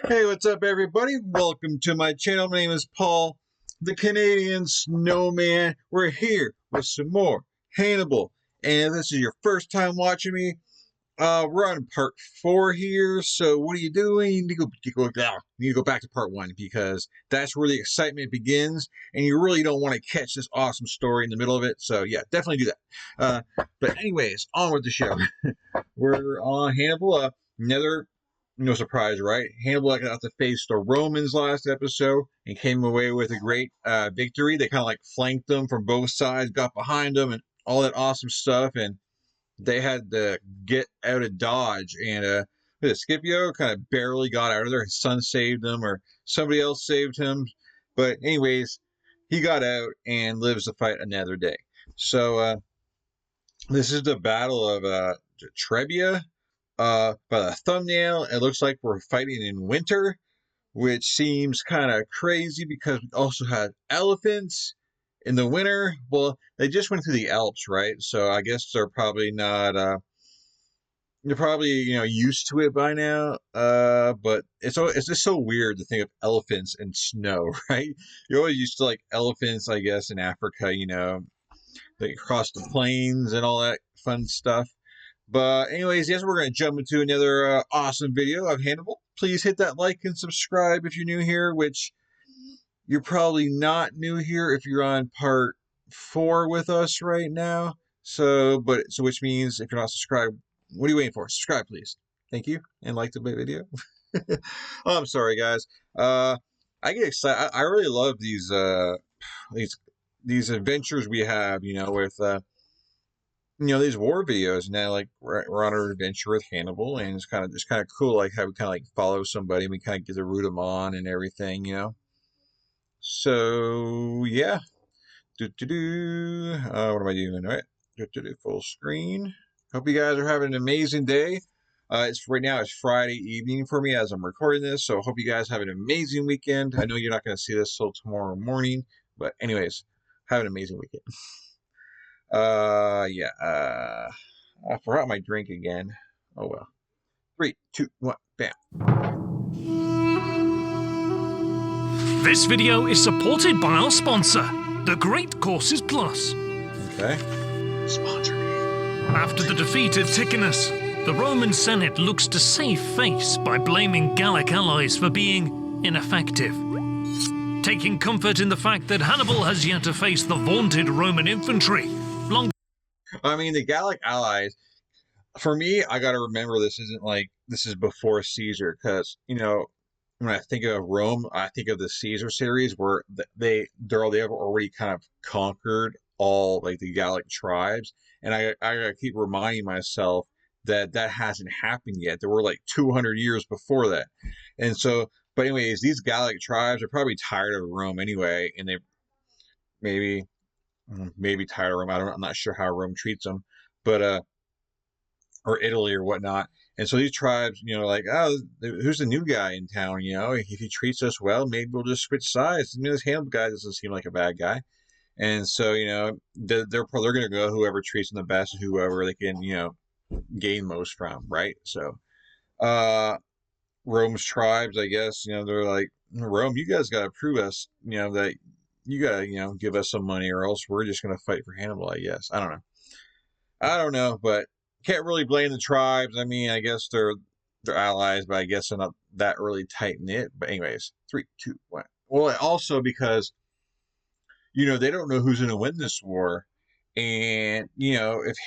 Hey, what's up, everybody? Welcome to my channel. My name is Paul, the Canadian Snowman. We're here with some more Hannibal. And if this is your first time watching me, we're on part 4 here. So what are you doing? You need to go back to part 1 because that's where the excitement begins. And you really don't want to catch this awesome story in the middle of it. So yeah, definitely do that. But anyways, on with the show. We're on Hannibal. Another, no surprise, right? Hannibal got to face the Romans last episode and came away with a great victory. They kind of like flanked them from both sides, got behind them, and all that awesome stuff. And they had to get out of Dodge. And Scipio kind of barely got out of there. His son saved him, or somebody else saved him. But anyways, he got out and lives to fight another day. So this is the Battle of Trebia. By the thumbnail, it looks like we're fighting in winter, which seems kind of crazy because we also had elephants in the winter. Well, they just went through the Alps, right? So I guess they're probably not. They're probably used to it by now. But it's just so weird to think of elephants in snow, right? You're always used to like elephants, I guess, in Africa. They cross the plains and all that fun stuff. But anyways, yes, we're going to jump into another awesome video of Hannibal. Please hit that like and subscribe if you're new here, which you're probably not new here if you're on part 4 with us right now. So which means if you're not subscribed, what are you waiting for? Subscribe, please. Thank you, and like the video. Oh, I'm sorry, guys. I get excited. I really love these adventures we have, with these war videos. And now, like, we're on an adventure with Hannibal, and it's kind of cool, like how we kind of like follow somebody and we kind of get to root them on and everything. So yeah, what am I doing? All right, full screen. Hope you guys are having an amazing day. It's right now. It's Friday evening for me as I'm recording this, so hope you guys have an amazing weekend. I know you're not going to see this till tomorrow morning, but anyways, have an amazing weekend. Yeah. I forgot my drink again. Oh well. 3, 2, 1, bam. This video is supported by our sponsor, The Great Courses Plus. Okay. Sponsor me. After the defeat at Ticinus, the Roman Senate looks to save face by blaming Gallic allies for being ineffective. Taking comfort in the fact that Hannibal has yet to face the vaunted Roman infantry. I mean, the Gallic allies, for me, I got to remember this is before Caesar, because, when I think of Rome, I think of the Caesar series where they have already kind of conquered all like the Gallic tribes. And I gotta keep reminding myself that hasn't happened yet. There were like 200 years before that. And so, but anyways, these Gallic tribes are probably tired of Rome anyway, and they maybe tired of Rome. I'm not sure how Rome treats them, but or Italy or whatnot. And so these tribes, like, oh, who's the new guy in town? If he treats us well, maybe we'll just switch sides. This Hannibal guy doesn't seem like a bad guy. And so, they're going to go whoever treats them the best, whoever they can, gain most from, right? So, Rome's tribes, I guess, they're like, Rome, you guys got to prove us, that you got to, give us some money, or else we're just going to fight for Hannibal, I guess. I don't know, but can't really blame the tribes. I mean, I guess they're allies, but I guess they're not that really tight knit. But anyways, 3, 2, 1. Well, also because they don't know who's going to win this war, and if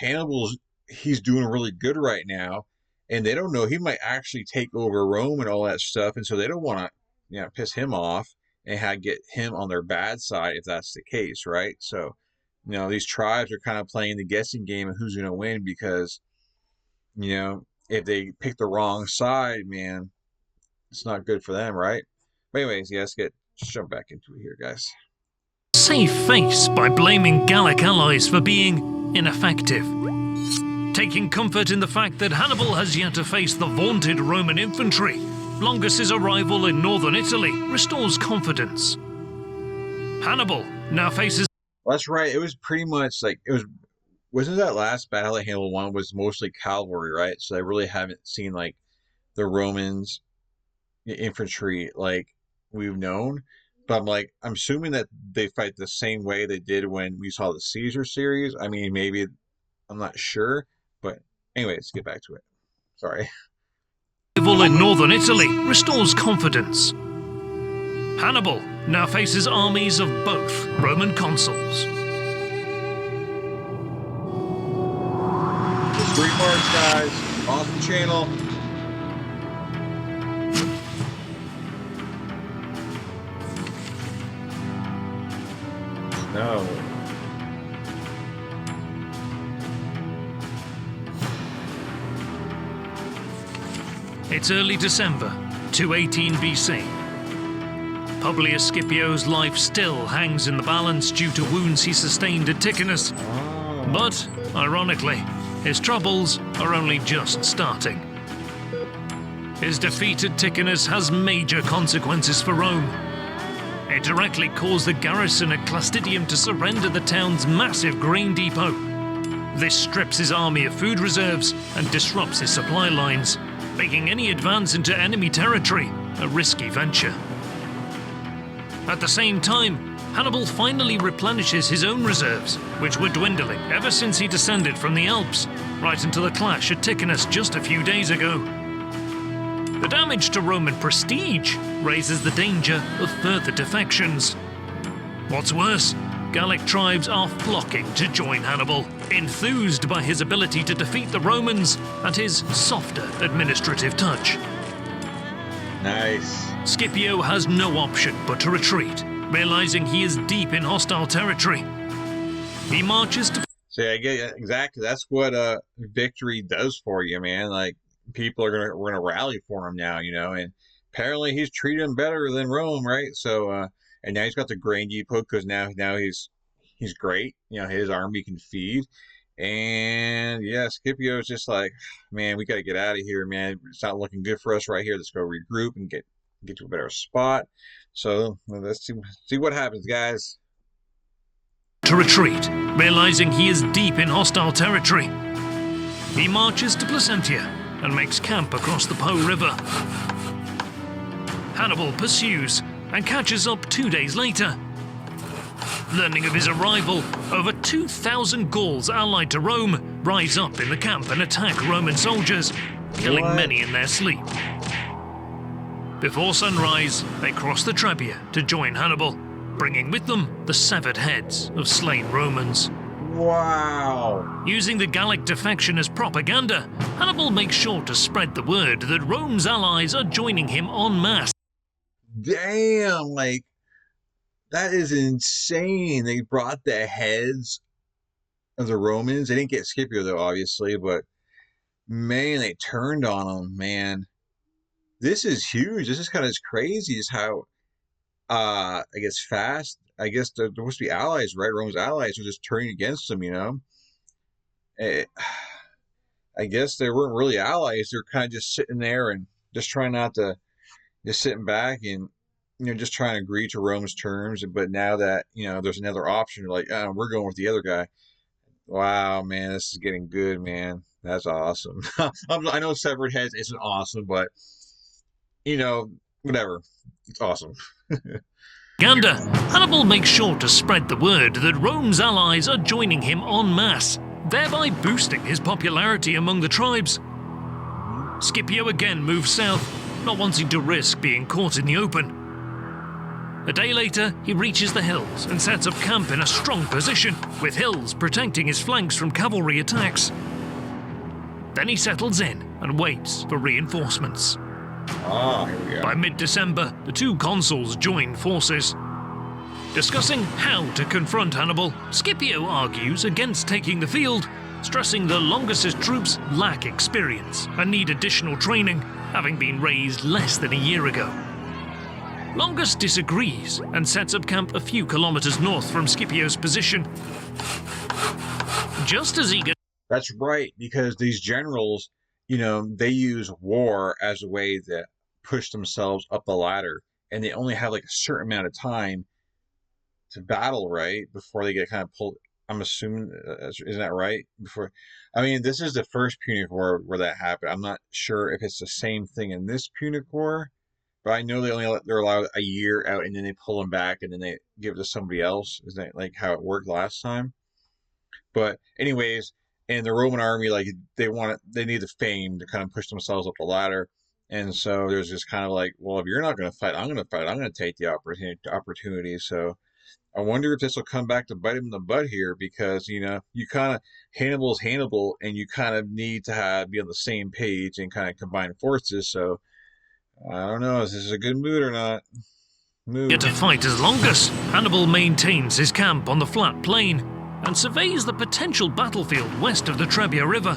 he's doing really good right now, and they don't know, he might actually take over Rome and all that stuff, and so they don't want to piss him off and get him on their bad side if that's the case, right? So these tribes are kind of playing the guessing game of who's going to win, because, if they pick the wrong side, man, it's not good for them, right? But anyways, yeah, let's jump back into it here, guys. Save face by blaming Gallic allies for being ineffective. Taking comfort in the fact that Hannibal has yet to face the vaunted Roman infantry. Longus's arrival in northern Italy restores confidence. Hannibal now faces... Well, that's right. It was pretty much like wasn't that last battle that Hannibal won was mostly cavalry, right? So I really haven't seen like the Romans infantry like we've known. But I'm like, I'm assuming that they fight the same way they did when we saw the Caesar series. I mean, maybe I'm not sure, but anyway, let's get back to it. Sorry. Arrival in northern Italy restores confidence. Hannibal now faces armies of both Roman consuls. History parts, guys. Awesome channel. No. It's early December, 218 BC. Publius Scipio's life still hangs in the balance due to wounds he sustained at Ticinus. But, ironically, his troubles are only just starting. His defeat at Ticinus has major consequences for Rome. It directly caused the garrison at Clastidium to surrender the town's massive grain depot. This strips his army of food reserves and disrupts his supply lines, making any advance into enemy territory a risky venture. At the same time, Hannibal finally replenishes his own reserves, which were dwindling ever since he descended from the Alps, right until the clash at Ticinus just a few days ago. The damage to Roman prestige raises the danger of further defections. What's worse, Gallic tribes are flocking to join Hannibal, enthused by his ability to defeat the Romans and his softer administrative touch. Nice. Scipio has no option but to retreat, realizing he is deep in hostile territory. He marches to... See, I get exactly. That's what victory does for you, man. Like, people are we're gonna rally for him now, you know. And apparently, he's treated him better than Rome, right? So, and now he's got the grain depot because now he's great. You know, his army can feed. And yeah, Scipio's just like, man, we got to get out of here, man. It's not looking good for us right here. Let's go regroup and get to a better spot. So let's see what happens, guys. To retreat, realizing he is deep in hostile territory. He marches to Placentia and makes camp across the Po River. Hannibal pursues and catches up 2 days later. Learning of his arrival, over 2,000 Gauls allied to Rome rise up in the camp and attack Roman soldiers, killing many in their sleep. Before sunrise, they cross the Trebia to join Hannibal, bringing with them the severed heads of slain Romans. Wow. Using the Gallic defection as propaganda, Hannibal makes sure to spread the word that Rome's allies are joining him en masse. Damn, like, that is insane. They brought the heads of the Romans. They didn't get Scipio, though, obviously, but man, they turned on them, man. This is huge. This is kind of crazy. Just how, I guess, fast. I guess they're supposed to be allies, right? Rome's allies are just turning against them, you know? I guess they weren't really allies. They're kind of just sitting there and just trying not to, just sitting back and, you know, just trying to agree to Rome's terms. But now that, you know, there's another option, like, oh, we're going with the other guy. Wow, man, this is getting good, man. That's awesome. I know severed heads isn't awesome, but, you know, whatever. It's awesome. Hannibal makes sure to spread the word that Rome's allies are joining him en masse, thereby boosting his popularity among the tribes. Scipio again moves south, not wanting to risk being caught in the open. A day later, he reaches the hills and sets up camp in a strong position, with hills protecting his flanks from cavalry attacks. Then he settles in and waits for reinforcements. Here we go. By mid-December, the two consuls join forces. Discussing how to confront Hannibal, Scipio argues against taking the field, stressing the Longus' troops lack experience and need additional training, having been raised less than a year ago. Longus disagrees and sets up camp a few kilometers north from Scipio's position. Just as eager... That's right, because these generals, you know, they use war as a way to push themselves up the ladder, and they only have like a certain amount of time to battle, right, before they get kind of pulled. I'm assuming, isn't that right? I mean, this is the first Punic War where that happened. I'm not sure if it's the same thing in this Punic War, but I know they're allowed a year out, and then they pull them back, and then they give it to somebody else. Is that like how it worked last time? But anyways, in the Roman army, like they need the fame to kind of push themselves up the ladder. And so there's just kind of like, well, if you're not going to fight, I'm going to fight. I'm going to take the opportunity. So I wonder if this will come back to bite him in the butt here, because you kind of Hannibal's Hannibal, and you kind of need to be on the same page and kind of combine forces. So I don't know if this is a good mood or not. Yet to fight as Longus, Hannibal maintains his camp on the flat plain and surveys the potential battlefield west of the Trebia River.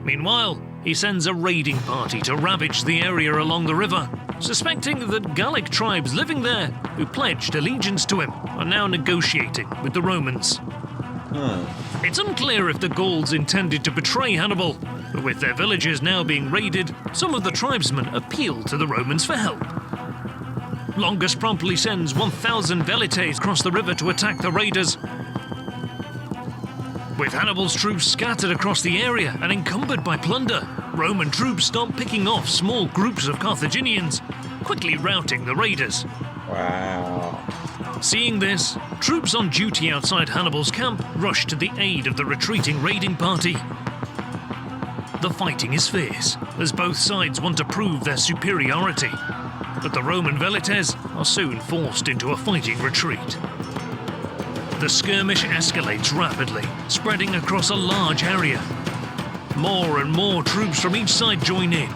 Meanwhile, he sends a raiding party to ravage the area along the river, suspecting that Gallic tribes living there, who pledged allegiance to him, are now negotiating with the Romans. It's unclear if the Gauls intended to betray Hannibal, but with their villages now being raided, some of the tribesmen appeal to the Romans for help. Longus promptly sends 1,000 velites across the river to attack the raiders. With Hannibal's troops scattered across the area and encumbered by plunder, Roman troops start picking off small groups of Carthaginians, quickly routing the raiders. Wow. Seeing this, troops on duty outside Hannibal's camp rush to the aid of the retreating raiding party. The fighting is fierce, as both sides want to prove their superiority, but the Roman velites are soon forced into a fighting retreat. The skirmish escalates rapidly, spreading across a large area. More and more troops from each side join in.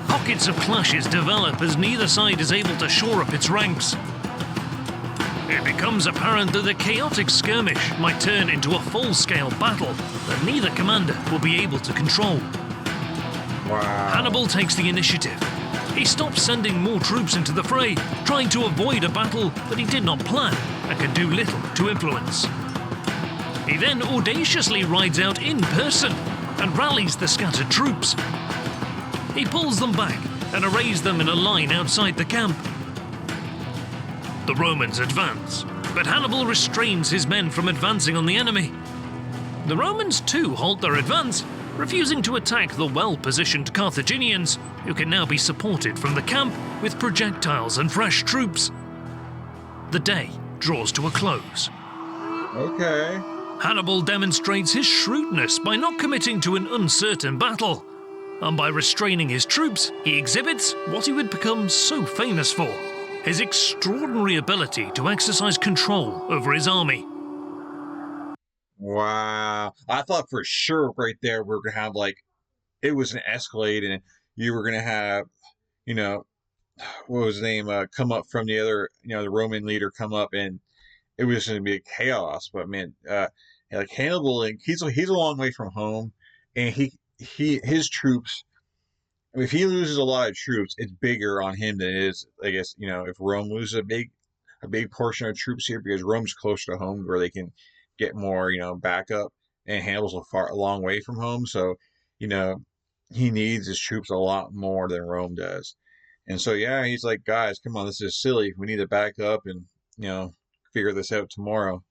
Pockets of clashes develop as neither side is able to shore up its ranks. It becomes apparent that the chaotic skirmish might turn into a full-scale battle that neither commander will be able to control. Wow. Hannibal takes the initiative. He stops sending more troops into the fray, trying to avoid a battle that he did not plan and can do little to influence. He then audaciously rides out in person and rallies the scattered troops. He pulls them back and arrays them in a line outside the camp. The Romans advance, but Hannibal restrains his men from advancing on the enemy. The Romans too halt their advance, refusing to attack the well-positioned Carthaginians, who can now be supported from the camp with projectiles and fresh troops. The day draws to a close. Okay. Hannibal demonstrates his shrewdness by not committing to an uncertain battle, and by restraining his troops, he exhibits what he would become so famous for: his extraordinary ability to exercise control over his army. Wow. I thought for sure right there we were going to have it was an escalade, and you were going to have, what was his name, come up from the other, the Roman leader come up, and it was going to be a chaos. But man, like Hannibal, and he's a long way from home, and his troops, if he loses a lot of troops, it's bigger on him than it is, I guess, if Rome loses a big portion of troops here, because Rome's closer to home where they can get more, backup, and Hannibal's a long way from home. So, he needs his troops a lot more than Rome does. And so, yeah, he's like, guys, come on, this is silly. We need to back up and, figure this out tomorrow.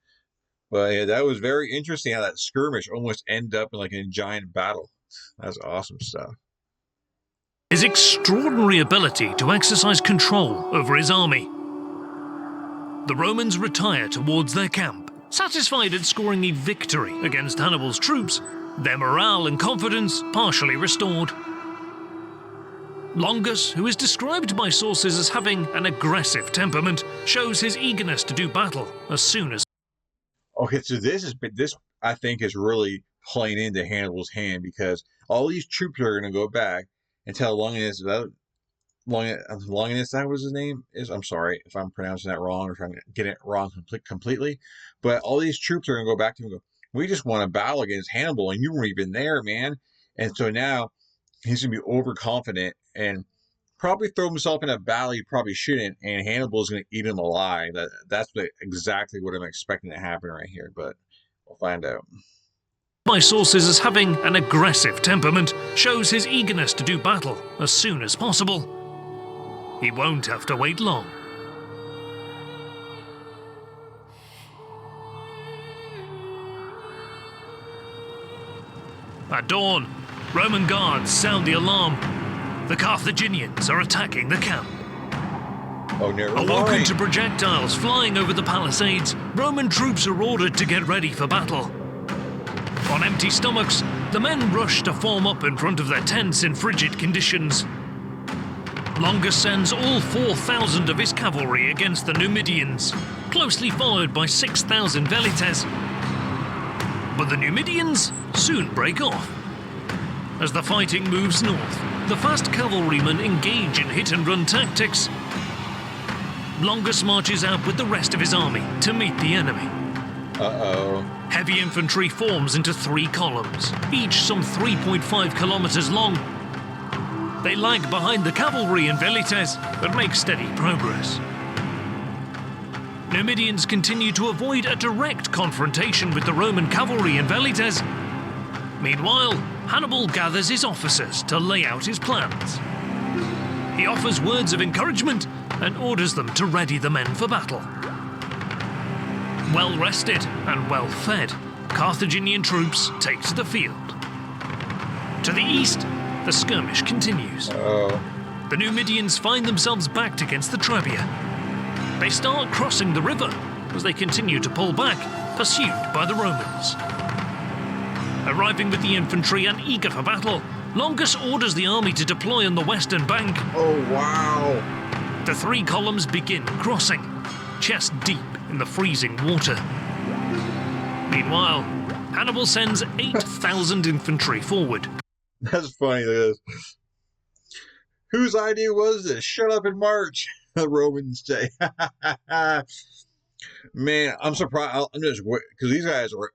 But yeah, that was very interesting how that skirmish almost ended up in a giant battle. That's awesome stuff. His extraordinary ability to exercise control over his army. The Romans retire towards their camp, satisfied at scoring a victory against Hannibal's troops, their morale and confidence partially restored. Longus, who is described by sources as having an aggressive temperament, shows his eagerness to do battle as soon as... Okay, so this I think is really playing into Hannibal's hand, because all these troops are going to go back and tell Longinus, that was his name, I'm sorry if I'm pronouncing that wrong or if I'm getting it wrong completely, but all these troops are going to go back to him and go, we just won a battle against Hannibal and you weren't even there, man. And so now he's going to be overconfident and probably throw himself in a battle he probably shouldn't, and Hannibal is going to eat him alive. That's exactly what I'm expecting to happen right here, but we'll find out. My sources as having an aggressive temperament, shows his eagerness to do battle as soon as possible. He won't have to wait long. At dawn, Roman guards sound the alarm. the Carthaginians are attacking the camp. Oh, never Awoken mind. to projectiles flying over the palisades, Roman troops are ordered to get ready for battle. On empty stomachs, the men rush to form up in front of their tents in frigid conditions. Longus sends all 4,000 of his cavalry against the Numidians, closely followed by 6,000 Velites. But the Numidians soon break off. As the fighting moves north, the fast cavalrymen engage in hit-and-run tactics. Longus marches out with the rest of his army to meet the enemy. Uh-oh. Heavy infantry forms into 3 columns, each some 3.5 kilometers long. They lag behind the cavalry and Velites, but make steady progress. Numidians continue to avoid a direct confrontation with the Roman cavalry and Velites. Meanwhile, Hannibal gathers his officers to lay out his plans. He offers words of encouragement and orders them to ready the men for battle. Well rested and well fed, Carthaginian troops take to the field. To the east, the skirmish continues. Uh-oh. The Numidians find themselves backed against the Trebia. They start crossing the river as they continue to pull back, pursued by the Romans. Arriving with the infantry and eager for battle, Longus orders the army to deploy on the western bank. Oh, wow. The 3 columns begin crossing, chest deep in the freezing water. Meanwhile, Hannibal sends 8,000 infantry forward. That's funny. Look at this. Whose idea was this? Shut up and march, the Romans say. Man, I'm surprised. I'm just because these guys are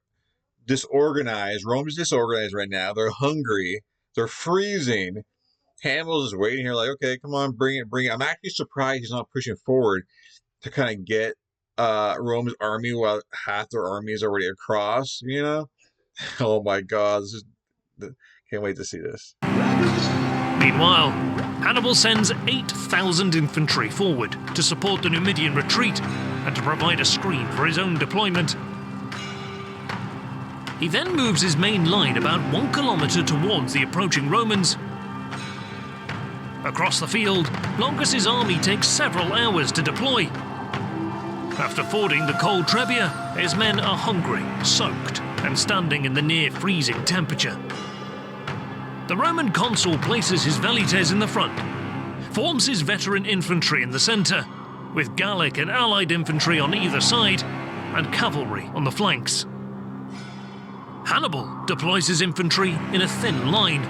disorganized. Rome's disorganized right now. They're hungry. They're freezing. Hannibal's just waiting here like, okay, come on, bring it, bring it. I'm actually surprised he's not pushing forward to kind of get Rome's army while half their army is already across, you know? Oh my God, can't wait to see this. Meanwhile, Hannibal sends 8,000 infantry forward to support the Numidian retreat and to provide a screen for his own deployment. He then moves his main line about 1 kilometer towards the approaching Romans. Across the field, Longus's army takes several hours to deploy. After fording the cold Trebia, his men are hungry, soaked, and standing in the near-freezing temperature. The Roman consul places his Velites in the front, forms his veteran infantry in the centre, with Gallic and allied infantry on either side, and cavalry on the flanks. Hannibal deploys his infantry in a thin line,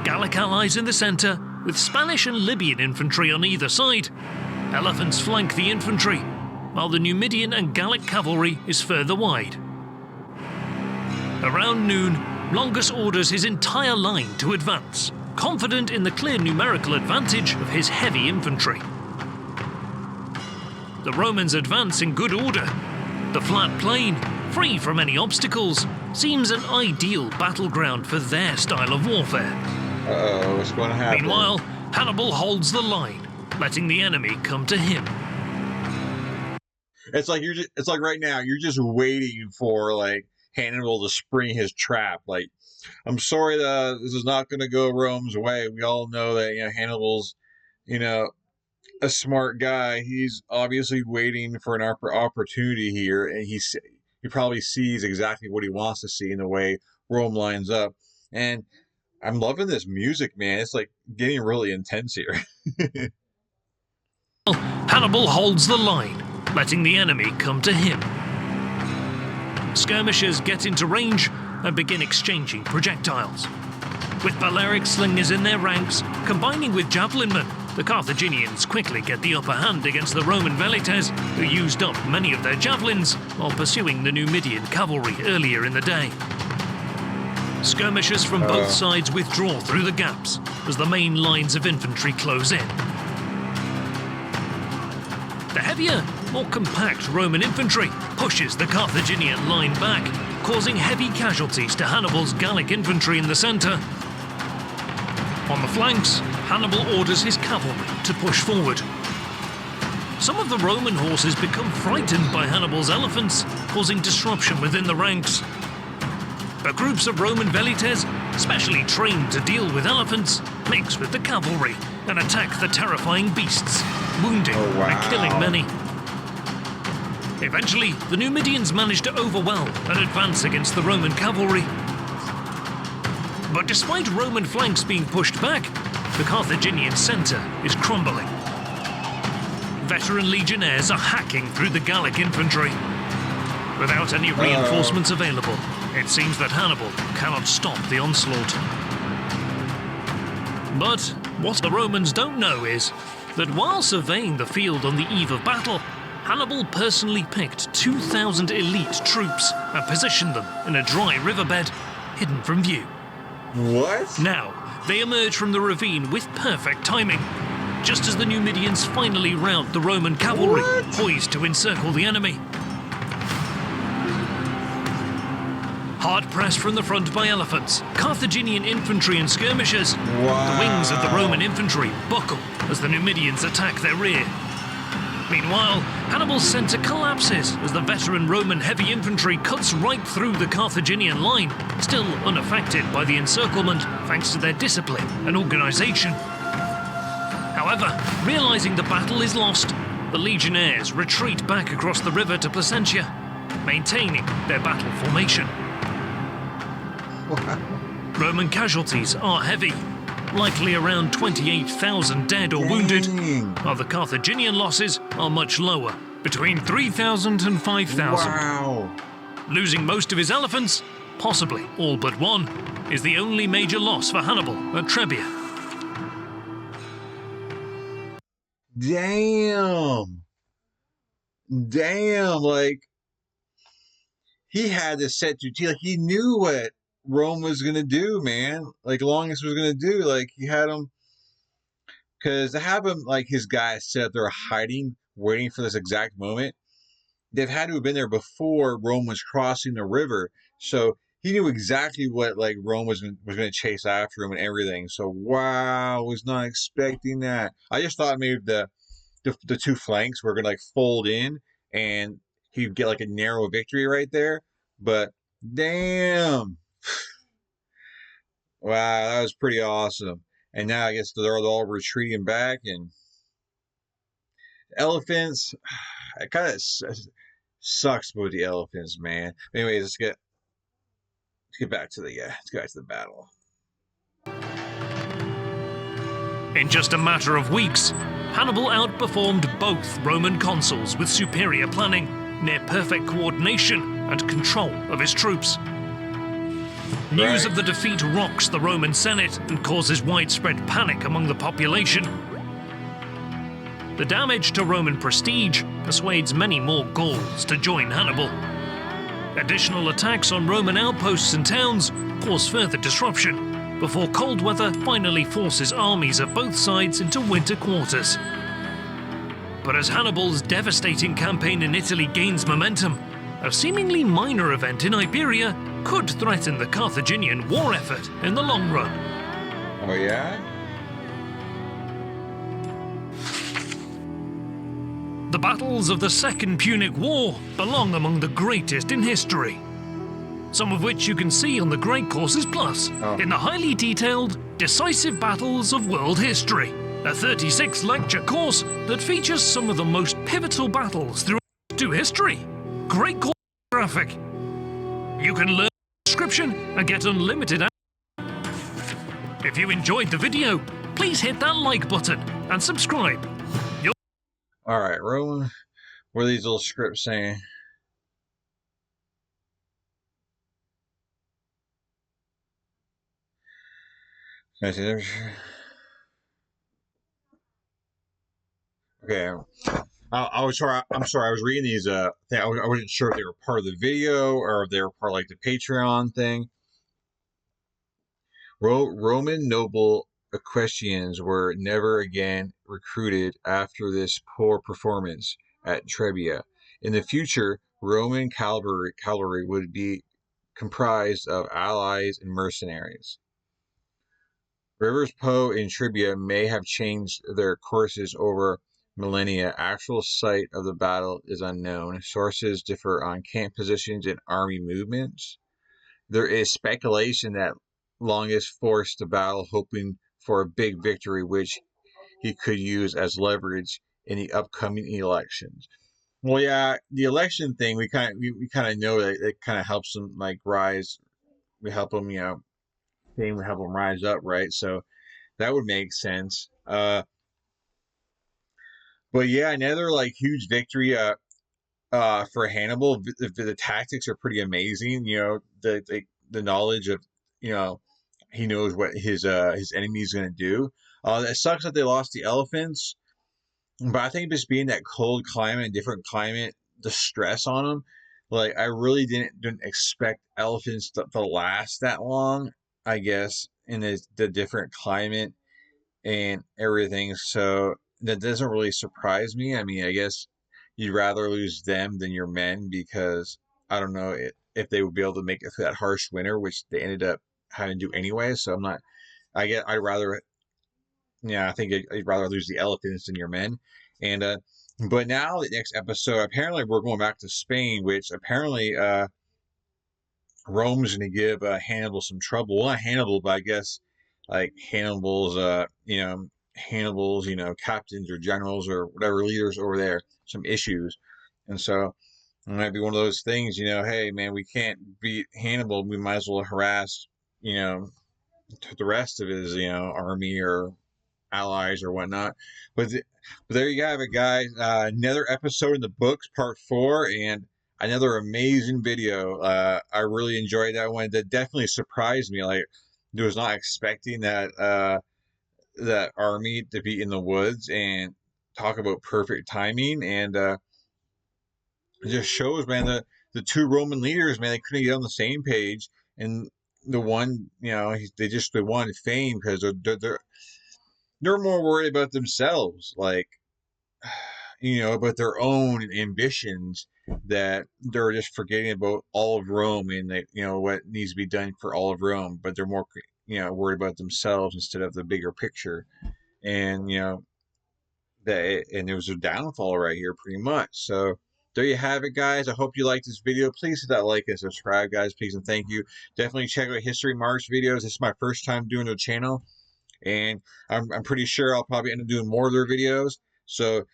Gallic allies in the centre, with Spanish and Libyan infantry on either side. Elephants flank the infantry, while the Numidian and Gallic cavalry is further wide. Around noon, Longus orders his entire line to advance, confident in the clear numerical advantage of his heavy infantry. The Romans advance in good order. The flat plain, free from any obstacles, seems an ideal battleground for their style of warfare. Uh-oh, what's going to happen? Meanwhile, Hannibal holds the line, letting the enemy come to him. It's like it's like right now you're just waiting for like Hannibal to spring his trap. Like, I'm sorry that this is not going to go Rome's way. We all know that Hannibal's a smart guy. He's obviously waiting for an opportunity here, and he probably sees exactly what he wants to see in the way Rome lines up. And I'm loving this music, man. It's like getting really intense here. Hannibal holds the line, letting the enemy come to him. Skirmishers get into range and begin exchanging projectiles. With Balearic slingers in their ranks, combining with javelin men, the Carthaginians quickly get the upper hand against the Roman Velites, who used up many of their javelins while pursuing the Numidian cavalry earlier in the day. Skirmishers from both sides withdraw through the gaps as the main lines of infantry close in. The heavier, more compact Roman infantry pushes the Carthaginian line back, causing heavy casualties to Hannibal's Gallic infantry in the centre. On the flanks, Hannibal orders his cavalry to push forward. Some of the Roman horses become frightened by Hannibal's elephants, causing disruption within the ranks. But groups of Roman Velites specially trained to deal with elephants, mix with the cavalry and attack the terrifying beasts, wounding and killing many. Eventually, the Numidians managed to overwhelm and advance against the Roman cavalry. But despite Roman flanks being pushed back, the Carthaginian centre is crumbling. Veteran legionnaires are hacking through the Gallic infantry. Without any reinforcements available, it seems that Hannibal cannot stop the onslaught. But what the Romans don't know is that while surveying the field on the eve of battle, Hannibal personally picked 2,000 elite troops and positioned them in a dry riverbed hidden from view. What? Now, they emerge from the ravine with perfect timing, just as the Numidians finally rout the Roman cavalry, poised to encircle the enemy. Hard pressed from the front by elephants, Carthaginian infantry and skirmishers, the wings of the Roman infantry buckle as the Numidians attack their rear. Meanwhile, Hannibal's centre collapses as the veteran Roman heavy infantry cuts right through the Carthaginian line, still unaffected by the encirclement thanks to their discipline and organisation. However, realising the battle is lost, the legionnaires retreat back across the river to Placentia, maintaining their battle formation. Roman casualties are heavy, likely around 28,000 dead or wounded, while the Carthaginian losses are much lower, between 3,000 and 5,000. Wow. Losing most of his elephants, possibly all but one, is the only major loss for Hannibal at Trebia. Damn. Damn, like, he had this set to T. Like, he knew what Rome was going to do, man. Like, Longus was going to do. Like, he had him, because to have him, like, his guys set up there hiding, waiting for this exact moment, they've had to have been there before Rome was crossing the river. So he knew exactly what, like, Rome was going to chase after him and everything. So, wow, was not expecting that. I just thought maybe the two flanks were going to, like, fold in and he'd get, like, a narrow victory right there. But, damn. Wow, that was pretty awesome. And now I guess they're all retreating back, and elephants. It kind of sucks with the elephants, man. Anyways, let's get back to the battle. In just a matter of weeks, Hannibal outperformed both Roman consuls with superior planning, near-perfect coordination, and control of his troops. News of the defeat rocks the Roman Senate and causes widespread panic among the population. The damage to Roman prestige persuades many more Gauls to join Hannibal. Additional attacks on Roman outposts and towns cause further disruption, before cold weather finally forces armies of both sides into winter quarters. But as Hannibal's devastating campaign in Italy gains momentum, a seemingly minor event in Iberia could threaten the Carthaginian war effort in the long run. Oh, yeah? The battles of the Second Punic War belong among the greatest in history, some of which you can see on the Great Courses Plus in the highly detailed Decisive Battles of World History, a 36-lecture course that features some of the most pivotal battles throughout history. Great course graphic. You can learn the description and get unlimited access. If you enjoyed the video, please hit that like button and subscribe. Alright, Roman, what are these little scripts saying? Okay, I'm sorry. I was reading these. I wasn't sure if they were part of the video or if they were part of, like, the Patreon thing. Roman noble equestrians were never again recruited after this poor performance at Trebia. In the future, Roman cavalry would be comprised of allies and mercenaries. Rivers Po and Trebia may have changed their courses over millennia. Actual site of the battle is unknown. Sources differ on camp positions and army movements. There is speculation that longest forced to battle, hoping for a big victory, which he could use as leverage in the upcoming elections. Well, yeah, the election thing we kind of know that it kind of helps him like rise. We help him, we help him rise up, right? So that would make sense. But yeah, another like huge victory. For Hannibal, the tactics are pretty amazing. The knowledge of you know he knows what his enemy is going to do. It sucks that they lost the elephants, but I think just being that cold climate, and different climate, the stress on them. Like I really didn't expect elephants to last that long. I guess in the different climate and everything. So that doesn't really surprise me. I mean, I guess you'd rather lose them than your men because I don't know if they would be able to make it through that harsh winter, which they ended up having to do anyway. So I'm not. I'd rather. Yeah, I think I'd rather lose the elephants than your men. And but now the next episode, apparently we're going back to Spain, which apparently Rome's going to give Hannibal some trouble. Well, not Hannibal, but I guess like Hannibal's, captains or generals or whatever leaders over there, some issues. And so it might be one of those things, hey, man, we can't beat Hannibal. We might as well harass, the rest of his, army or allies or whatnot. But there you have it, guys. Another episode in the books, part 4, and another amazing video. I really enjoyed that one. That definitely surprised me. Like, I was not expecting that army to be in the woods, and talk about perfect timing. And it just shows, man, the two Roman leaders, man, they couldn't get on the same page. And the one, they wanted fame because they're more worried about themselves, like, about their own ambitions, that they're just forgetting about all of Rome and what needs to be done for all of Rome. But they're more, worried about themselves instead of the bigger picture. And, and there was a downfall right here pretty much. So there you have it, guys. I hope you liked this video. Please hit that like and subscribe, guys. Please and thank you. Definitely check out History Marks videos. This is my first time doing their channel, and I'm pretty sure I'll probably end up doing more of their videos. So,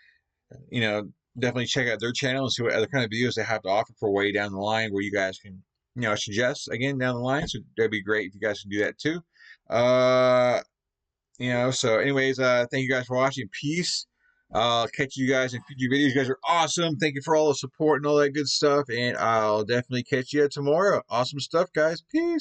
definitely check out their channel and see what other kind of videos they have to offer for way down the line, where you guys can, suggest again down the line. So that'd be great if you guys can do that too. So anyways, thank you guys for watching. Peace. I'll catch you guys in future videos. You guys are awesome. Thank you for all the support and all that good stuff. And I'll definitely catch you tomorrow. Awesome stuff, guys. Peace.